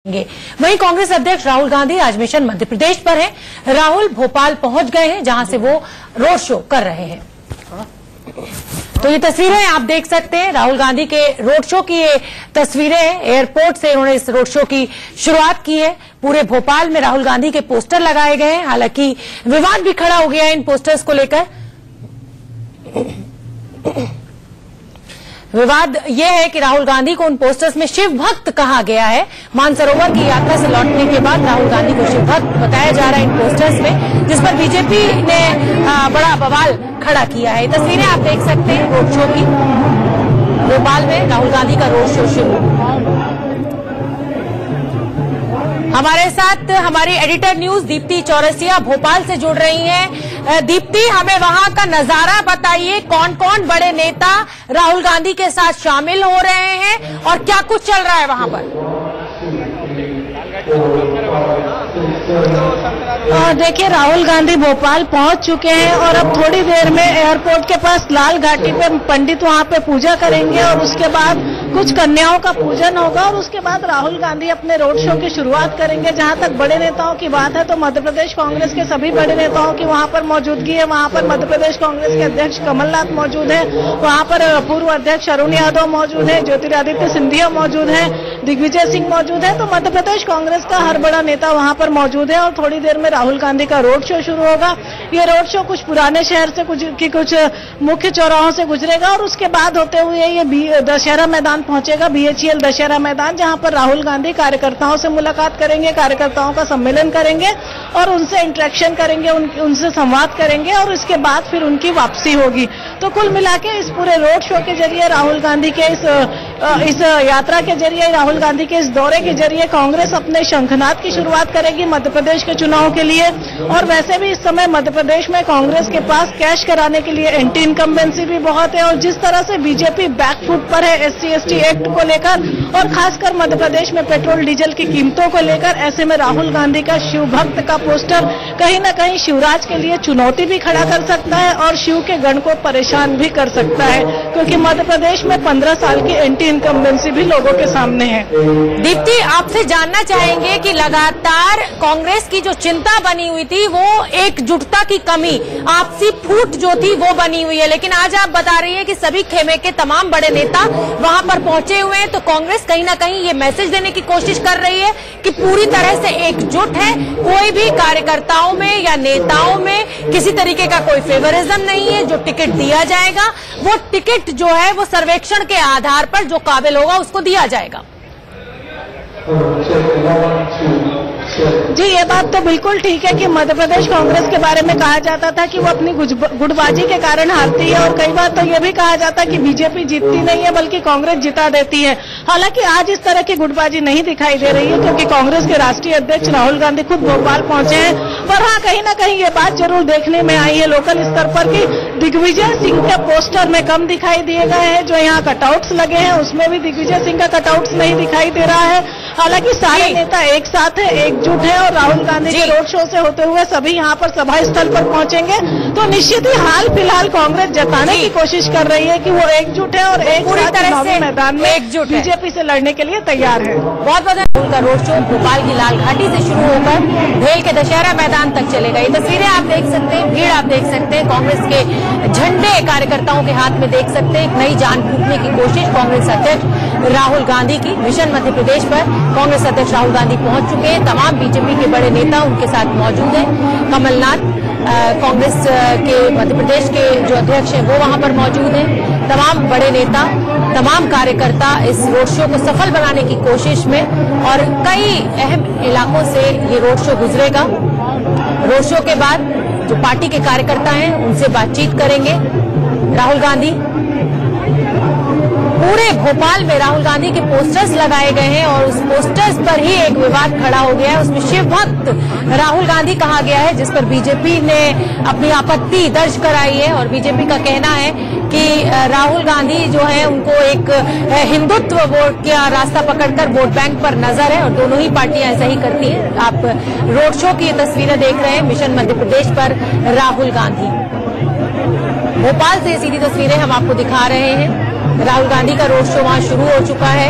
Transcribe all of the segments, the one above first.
वहीं कांग्रेस अध्यक्ष राहुल गांधी आज मिशन मध्य प्रदेश पर हैं। राहुल भोपाल पहुंच गए हैं, जहां से वो रोड शो कर रहे हैं। तो ये तस्वीरें आप देख सकते हैं, राहुल गांधी के रोड शो की ये तस्वीरें हैं। एयरपोर्ट से उन्होंने इस रोड शो की शुरुआत की है। पूरे भोपाल में राहुल गांधी के पोस्टर लगाए गए हैं। हालांकि विवाद भी खड़ा हो गया है इन पोस्टर्स को लेकर। विवाद यह है कि राहुल गांधी को उन पोस्टर्स में शिव भक्त कहा गया है। मानसरोवर की यात्रा से लौटने के बाद राहुल गांधी को शिव भक्त बताया जा रहा है इन पोस्टर्स में, जिस पर बीजेपी ने बड़ा बवाल खड़ा किया है। तस्वीरें आप देख सकते हैं रोड शो की। भोपाल में राहुल गांधी का रोड शो शुरू। हमारे साथ हमारी एडिटर न्यूज दीप्ति चौरसिया भोपाल से जुड़ रही हैं। दीप्ति, हमें वहां का नजारा बताइए, कौन कौन बड़े नेता राहुल गांधी के साथ शामिल हो रहे हैं और क्या कुछ चल रहा है वहां पर? देखिए, राहुल गांधी भोपाल पहुंच चुके हैं और अब थोड़ी देर में एयरपोर्ट के पास लाल घाटी पे पंडित वहां पे पूजा करेंगे और उसके बाद कुछ कन्याओं का पूजन होगा और उसके बाद राहुल गांधी अपने रोड शो की शुरुआत करेंगे। जहां तक बड़े नेताओं की बात है तो मध्य प्रदेश कांग्रेस के सभी बड़े नेताओं की वहां पर मौजूदगी है। वहां पर मध्य प्रदेश कांग्रेस के अध्यक्ष कमलनाथ मौजूद है, वहां पर पूर्व अध्यक्ष अरुण यादव मौजूद है, ज्योतिरादित्य सिंधिया मौजूद है, दिग्विजय सिंह मौजूद है। तो मध्य प्रदेश कांग्रेस का हर बड़ा नेता वहां पर मौजूद है और थोड़ी देर में राहुल गांधी का रोड शो शुरू होगा। ये रोड शो कुछ पुराने शहर से कुछ मुख्य चौराहों से गुजरेगा और उसके बाद होते हुए ये दशहरा मैदान पहुंचेगा, BHEL दशहरा मैदान, जहां पर राहुल गांधी कार्यकर्ताओं से मुलाकात करेंगे, कार्यकर्ताओं का सम्मेलन करेंगे और उनसे इंटरेक्शन करेंगे, उनसे संवाद करेंगे और इसके बाद फिर उनकी वापसी होगी। तो कुल मिला के इस पूरे रोड शो के जरिए राहुल गांधी के इस यात्रा के जरिए, राहुल गांधी के इस दौरे के जरिए कांग्रेस अपने शंखनाद की शुरुआत करेगी मध्य प्रदेश के चुनाव के लिए। और वैसे भी इस समय मध्य प्रदेश में कांग्रेस के पास कैश कराने के लिए एंटी इनकम्बेंसी भी बहुत है और जिस तरह से बीजेपी बैकफुट पर है SC/ST एक्ट को लेकर और खासकर मध्य प्रदेश में पेट्रोल डीजल की कीमतों को लेकर, ऐसे में राहुल गांधी का शिव भक्त का पोस्टर कहीं न कहीं शिवराज के लिए चुनौती भी खड़ा कर सकता है और शिव के गण को परेशान भी कर सकता है, क्योंकि मध्य प्रदेश में 15 साल की एंटी इनकम्बेंसी भी लोगों के सामने है। दीप्ति, आपसे जानना चाहेंगे कि लगातार कांग्रेस की जो चिंता बनी हुई थी वो एकजुटता की कमी, आपसी फूट जो थी वो बनी हुई है, लेकिन आज आप बता रही है कि सभी खेमे के तमाम बड़े नेता वहां पर पहुंचे हुए हैं। तो कांग्रेस कहीं ना कहीं ये मैसेज देने की कोशिश कर रही है कि पूरी तरह से एकजुट है, कोई भी कार्यकर्ताओं में या नेताओं में किसी तरीके का कोई फेवरिज्म नहीं है। जो टिकट दिया जाएगा वो टिकट जो है वो सर्वेक्षण के आधार पर जो काबिल होगा उसको दिया जाएगा। जी, ये बात तो बिल्कुल ठीक है कि मध्य प्रदेश कांग्रेस के बारे में कहा जाता था कि वो अपनी गुटबाजी के कारण हारती है और कई बार तो ये भी कहा जाता है कि बीजेपी जीतती नहीं है बल्कि कांग्रेस जिता देती है। हालांकि आज इस तरह की गुटबाजी नहीं दिखाई दे रही है, क्योंकि कांग्रेस के राष्ट्रीय अध्यक्ष राहुल गांधी खुद भोपाल पहुंचे हैं। पर हाँ, कहीं न कहीं ये बात जरूर देखने में आई है लोकल स्तर पर कि दिग्विजय सिंह के पोस्टर में कम दिखाई दिए गए हैं। जो यहाँ कटआउट्स लगे हैं उसमें भी दिग्विजय सिंह का कटआउट्स नहीं दिखाई दे रहा है। हालांकि सारे नेता एक साथ है, एकजुट है और राहुल गांधी के रोड शो से होते हुए सभी यहाँ पर सभा स्थल पर पहुंचेंगे। तो निश्चित ही हाल फिलहाल कांग्रेस जताने की कोशिश कर रही है कि वो एकजुट है और एक पूरी तरह से मैदान में एकजुट बीजेपी से लड़ने के लिए तैयार है। बहुत बहुत का रोड शो भोपाल की लाल घाटी से शुरू होकर भेल के दशहरा मैदान तक चलेगा। ये तस्वीरें आप देख सकते हैं, भीड़ आप देख सकते हैं, कांग्रेस के झंडे कार्यकर्ताओं के हाथ में देख सकते हैं। एक नई जान फूंकने की कोशिश कांग्रेस अध्यक्ष राहुल गांधी की। मिशन मध्य प्रदेश पर कांग्रेस अध्यक्ष राहुल गांधी पहुंच चुके हैं। तमाम बीजेपी के बड़े नेता उनके साथ मौजूद हैं। कमलनाथ कांग्रेस के मध्य प्रदेश के जो अध्यक्ष हैं वो वहां पर मौजूद हैं। तमाम बड़े नेता, तमाम कार्यकर्ता इस रोड शो को सफल बनाने की कोशिश में और कई अहम इलाकों से ये रोड शो गुजरेगा। रोड शो के बाद जो पार्टी के कार्यकर्ता हैं उनसे बातचीत करेंगे राहुल गांधी। पूरे भोपाल में राहुल गांधी के पोस्टर्स लगाए गए हैं और उस पोस्टर्स पर ही एक विवाद खड़ा हो गया है। उसमें शिव भक्त राहुल गांधी कहा गया है, जिस पर बीजेपी ने अपनी आपत्ति दर्ज कराई है और बीजेपी का कहना है कि राहुल गांधी जो है उनको एक हिंदुत्व वोट का रास्ता पकड़कर वोट बैंक पर नजर है और दोनों ही पार्टियां ऐसा ही करती हैं। आप रोड शो की तस्वीरें देख रहे हैं, मिशन मध्य प्रदेश पर राहुल गांधी। भोपाल से सीधी तस्वीरें हम आपको दिखा रहे हैं। राहुल गांधी का रोड शो वहां शुरू हो चुका है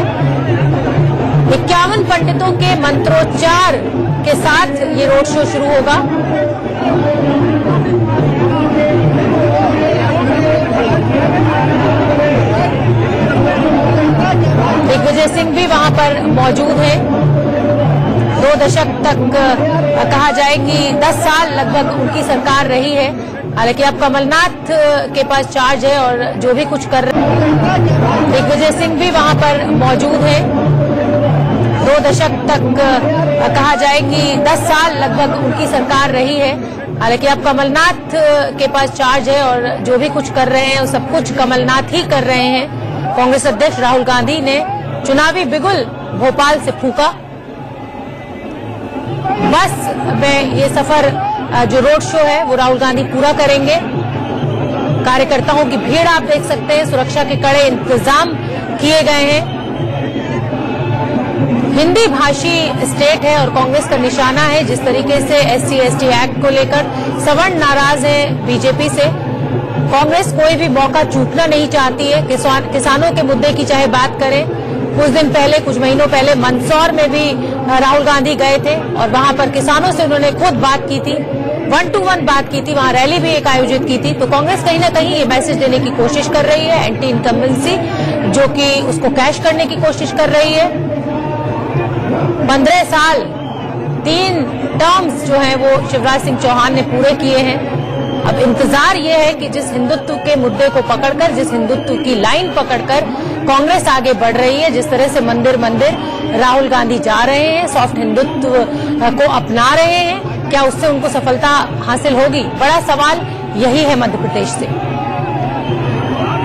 51 पंडितों के मंत्रोच्चार के साथ ये रोड शो शुरू होगा। दिग्विजय सिंह भी वहां पर मौजूद हैं। 2 दशक तक कहा जाए कि 10 साल लगभग उनकी सरकार रही है। हालांकि अब कमलनाथ के पास चार्ज है और जो भी कुछ कर रहे हैं। दिग्विजय सिंह भी वहां पर मौजूद हैं। 2 दशक तक कहा जाए कि 10 साल लगभग उनकी सरकार रही है। हालांकि अब कमलनाथ के पास चार्ज है और जो भी कुछ कर रहे हैं वो सब कुछ कमलनाथ ही कर रहे हैं। कांग्रेस अध्यक्ष राहुल गांधी ने चुनावी बिगुल भोपाल से फूका। बस में ये सफर जो रोड शो है वो राहुल गांधी पूरा करेंगे। कार्यकर्ताओं की भीड़ आप देख सकते हैं। सुरक्षा के कड़े इंतजाम किए गए हैं। हिंदी भाषी स्टेट है और कांग्रेस का निशाना है। जिस तरीके से SC/ST एक्ट को लेकर सवर्ण नाराज है बीजेपी से। कांग्रेस कोई भी मौका चूकना नहीं चाहती है। किसानों के मुद्दे की चाहे बात करें, कुछ दिन पहले, कुछ महीनों पहले मंदसौर में भी राहुल गांधी गए थे और वहां पर किसानों से उन्होंने खुद बात की थी, 1-to-1 बात की थी। वहां रैली भी एक आयोजित की थी। तो कांग्रेस कहीं ना कहीं ये मैसेज देने की कोशिश कर रही है, एंटी इनकम्बेंसी जो कि उसको कैश करने की कोशिश कर रही है। 15 साल 3 टर्म्स जो है वो शिवराज सिंह चौहान ने पूरे किए हैं। अब इंतजार ये है कि जिस हिंदुत्व के मुद्दे को पकड़कर, जिस हिंदुत्व की लाइन पकड़कर कांग्रेस आगे बढ़ रही है, जिस तरह से मंदिर मंदिर राहुल गांधी जा रहे हैं, सॉफ्ट हिंदुत्व को अपना रहे हैं, क्या उससे उनको सफलता हासिल होगी? बड़ा सवाल यही है मध्य प्रदेश से।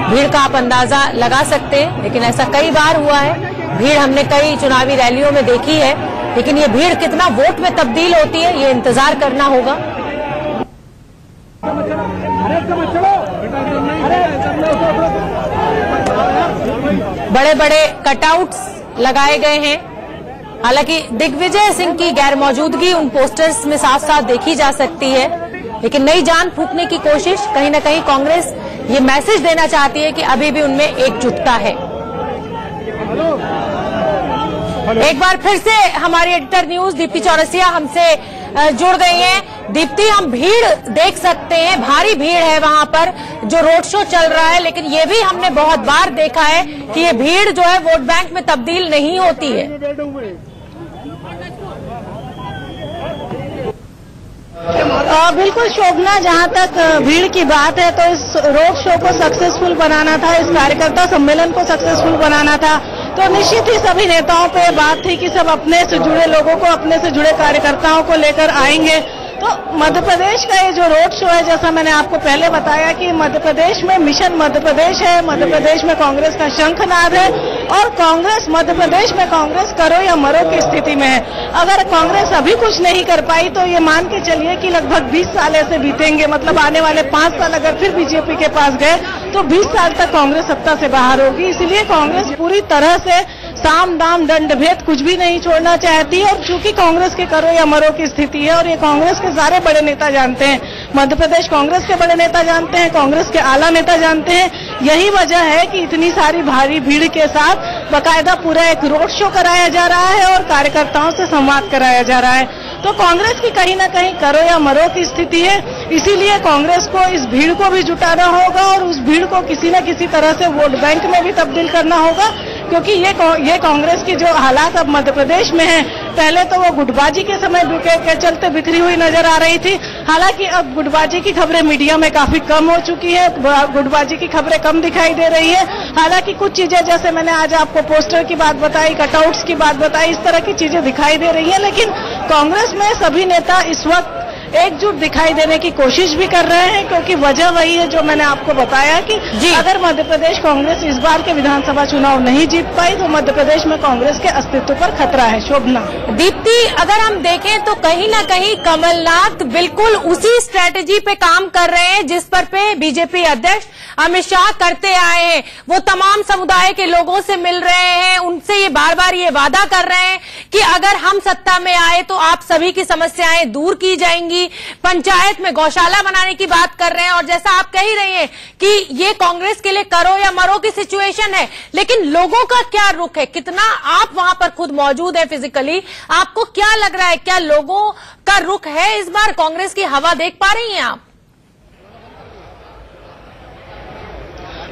भीड़ का आप अंदाजा लगा सकते हैं, लेकिन ऐसा कई बार हुआ है। भीड़ हमने कई चुनावी रैलियों में देखी है, लेकिन ये भीड़ कितना वोट में तब्दील होती है ये इंतजार करना होगा। बड़े बड़े कटआउट्स लगाए गए हैं। हालांकि दिग्विजय सिंह की गैर मौजूदगी उन पोस्टर्स में साफ साफ देखी जा सकती है, लेकिन नई जान फूंकने की कोशिश कहीं ना कहीं कांग्रेस ये मैसेज देना चाहती है कि अभी भी उनमें एकजुटता है। एक बार फिर से हमारी एडिटर न्यूज दीप्ति चौरसिया हमसे जुड़ गई हैं। दीप्ति, हम भीड़ देख सकते हैं, भारी भीड़ है वहां पर जो रोड शो चल रहा है, लेकिन ये भी हमने बहुत बार देखा है कि ये भीड़ जो है वोट बैंक में तब्दील नहीं होती है। बिल्कुल शोभना, जहां तक भीड़ की बात है तो इस रोड शो को सक्सेसफुल बनाना था, इस कार्यकर्ता सम्मेलन को सक्सेसफुल बनाना था। तो निश्चित ही सभी नेताओं पे बात थी कि सब अपने से जुड़े लोगों को, अपने से जुड़े कार्यकर्ताओं को लेकर आएंगे। तो मध्य प्रदेश का ये जो रोड शो है, जैसा मैंने आपको पहले बताया कि मध्य प्रदेश में मिशन मध्य प्रदेश है, मध्य प्रदेश में कांग्रेस का शंखनाद है और कांग्रेस मध्य प्रदेश में कांग्रेस करो या मरो की स्थिति में है। अगर कांग्रेस अभी कुछ नहीं कर पाई तो ये मान के चलिए कि लगभग 20 साल ऐसे बीतेंगे। मतलब आने वाले 5 साल अगर फिर बीजेपी के पास गए तो 20 साल तक कांग्रेस सत्ता से बाहर होगी। इसलिए कांग्रेस पूरी तरह से साम दाम दंड भेद कुछ भी नहीं छोड़ना चाहती है। और चूंकि कांग्रेस के करो या मरो की स्थिति है और ये कांग्रेस के सारे बड़े नेता जानते हैं, मध्य प्रदेश कांग्रेस के बड़े नेता जानते हैं, कांग्रेस के आला नेता जानते हैं, यही वजह है कि इतनी सारी भारी भीड़ के साथ बाकायदा पूरा एक रोड शो कराया जा रहा है और कार्यकर्ताओं से संवाद कराया जा रहा है। तो कांग्रेस की कहीं ना कहीं करो या मरो की स्थिति है। इसीलिए कांग्रेस को इस भीड़ को भी जुटाना होगा और उस भीड़ को किसी न किसी तरह से वोट बैंक में भी तब्दील करना होगा, क्योंकि ये कांग्रेस की जो हालात अब मध्य प्रदेश में है, पहले तो वो गुटबाजी के समय के चलते बिखरी हुई नजर आ रही थी। हालांकि अब गुटबाजी की खबरें मीडिया में काफी कम हो चुकी है, गुटबाजी की खबरें कम दिखाई दे रही है। हालांकि कुछ चीजें, जैसे मैंने आज आपको पोस्टर की बात बताई, कटआउट्स की बात बताई, इस तरह की चीजें दिखाई दे रही है। लेकिन कांग्रेस में सभी नेता इस वक्त एकजुट दिखाई देने की कोशिश भी कर रहे हैं, क्योंकि वजह वही है जो मैंने आपको बताया कि अगर मध्य प्रदेश कांग्रेस इस बार के विधानसभा चुनाव नहीं जीत पाई तो मध्य प्रदेश में कांग्रेस के अस्तित्व पर खतरा है। शोभना, दीप्ति, अगर हम देखें तो कहीं ना कहीं कमलनाथ बिल्कुल उसी स्ट्रेटेजी पे काम कर रहे हैं जिस पर बीजेपी अध्यक्ष अमित शाह करते आए हैं। वो तमाम समुदाय के लोगों से मिल रहे हैं, उनसे ये बार बार ये वादा कर रहे हैं कि अगर हम सत्ता में आए तो आप सभी की समस्याएं दूर की जाएंगी, पंचायत में गौशाला बनाने की बात कर रहे हैं, और जैसा आप कह ही रही हैं कि ये कांग्रेस के लिए करो या मरो की सिचुएशन है, लेकिन लोगों का क्या रुख है? कितना आप वहां पर खुद मौजूद है फिजिकली, आपको क्या लग रहा है, क्या लोगों का रुख है इस बार? कांग्रेस की हवा देख पा रही हैं आप?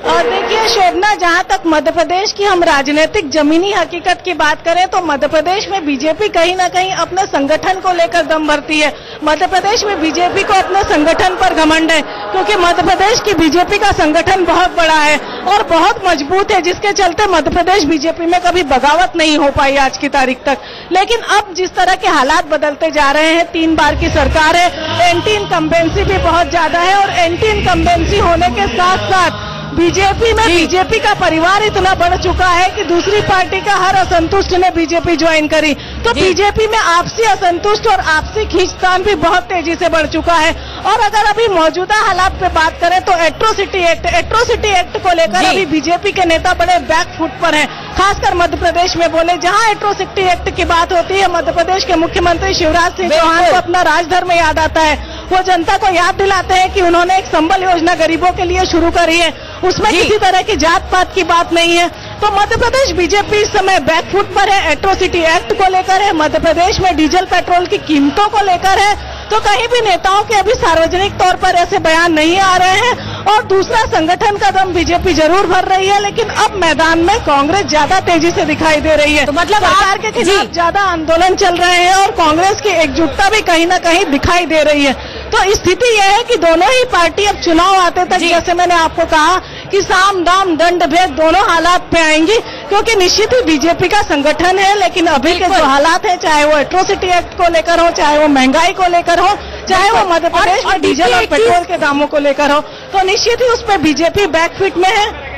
और देखिए शोभना, जहां तक मध्य प्रदेश की हम राजनीतिक जमीनी हकीकत की बात करें तो मध्य प्रदेश में बीजेपी कहीं ना कहीं अपने संगठन को लेकर दम भरती है। मध्य प्रदेश में बीजेपी को अपने संगठन पर घमंड है, क्योंकि मध्य प्रदेश की बीजेपी का संगठन बहुत बड़ा है और बहुत मजबूत है, जिसके चलते मध्य प्रदेश बीजेपी में कभी बगावत नहीं हो पाई आज की तारीख तक। लेकिन अब जिस तरह के हालात बदलते जा रहे हैं, 3 बार की सरकार है, एंटी इनकम्बेंसी भी बहुत ज्यादा है, और एंटी इनकम्बेंसी होने के साथ साथ बीजेपी में बीजेपी का परिवार इतना बढ़ चुका है कि दूसरी पार्टी का हर असंतुष्ट ने बीजेपी ज्वाइन करी, तो बीजेपी में आपसी असंतुष्ट और आपसी खींचतान भी बहुत तेजी से बढ़ चुका है। और अगर अभी मौजूदा हालात पे बात करें तो एट्रोसिटी एक्ट को लेकर अभी बीजेपी के नेता बड़े बैक फुट पर हैं, खासकर मध्य प्रदेश में। बोले जहां एट्रोसिटी एक्ट की बात होती है, मध्य प्रदेश के मुख्यमंत्री शिवराज सिंह चौहान को अपना राजधर्म याद आता है। वो जनता को याद दिलाते हैं कि उन्होंने एक संबल योजना गरीबों के लिए शुरू करी है, उसमें किसी तरह की जात पात की बात नहीं है। तो मध्य प्रदेश बीजेपी इस समय बैकफुट पर है, एट्रोसिटी एक्ट को लेकर है, मध्य प्रदेश में डीजल पेट्रोल की कीमतों को लेकर है। तो कहीं भी नेताओं के अभी सार्वजनिक तौर पर ऐसे बयान नहीं आ रहे हैं। और दूसरा, संगठन का दम बीजेपी जरूर भर रही है, लेकिन अब मैदान में कांग्रेस ज्यादा तेजी से दिखाई दे रही है। तो मतलब सरकार के खिलाफ ज्यादा आंदोलन चल रहे हैं और कांग्रेस की एकजुटता भी कहीं ना कहीं दिखाई दे रही है। तो स्थिति यह है कि दोनों ही पार्टी अब चुनाव आते तक, जैसे मैंने आपको कहा कि साम दाम दंड भेद दोनों हालात पे आएंगी, क्योंकि निश्चित ही बीजेपी का संगठन है, लेकिन अभी के जो हालात है, चाहे वो एट्रोसिटी एक्ट को लेकर हो, चाहे वो महंगाई को लेकर हो, चाहे वो मध्य प्रदेश में डीजल और पेट्रोल के दामों को लेकर हो, तो निश्चित ही उस पर बीजेपी बैकफिट में है।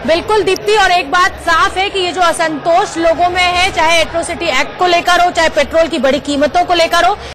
बिल्कुल दीप्ति, और एक बात साफ है कि ये जो असंतोष लोगों में है, चाहे एट्रोसिटी एक्ट को लेकर हो, चाहे पेट्रोल की बड़ी कीमतों को लेकर हो,